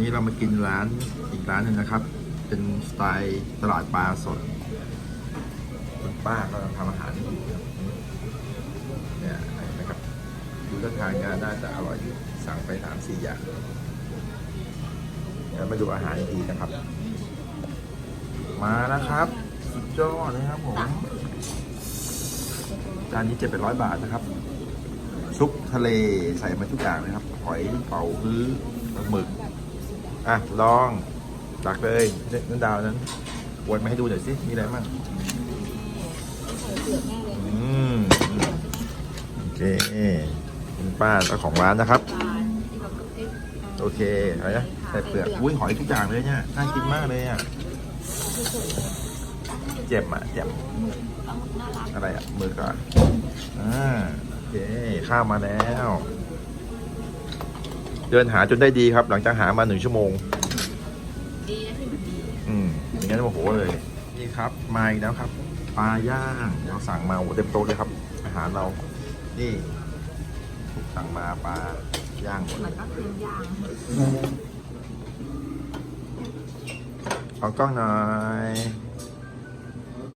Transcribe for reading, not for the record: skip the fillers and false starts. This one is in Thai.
นี้เรามากินร้านอีกร้านหนึ่งนะครับ เป็นสไตล์ตลาดปลาสดคุณป้ากำลังทำอาหารอยู่เนี่ยนะครับดูท่าทางงานน่าจะอร่อยอยู่สั่งไป3-4 อย่างเดี๋ยวมาดูอาหารอีกทีนะครับ มาแล้วครับสุดยอดเลยครับผมจานนี้700 บาทนะครับซุปทะเลใส่มาทุกอย่างเลยครับหอยเป๋าฮื้อหมึกอ่ะลองตักเลยนั่นดาวนั้นวนมาให้ดูหน่อยสิมีอะไรบ้างโอเคคุณป้าเจ้าของร้านนะครับโอเคอะไรนะใส่เปลือกอุ้ยหอยทุกอย่างเลยเนี่ยน่ากินมากเลยอ่ะเจ็บอะไรอ่ะมือก่อนโอเคข้าวมาแล้วเดินหาจนได้ดีครับหลังจากหามา1 ชั่วโมงอย่างนั้นโอ้โหเลยนี่ครับมาอีกแล้วครับปลาย่างเราสั่งมาเต็มโต๊ะเลยครับอาหารเรานี่สั่งมาปลาย่างหมดเลยขอกล้องหน่อย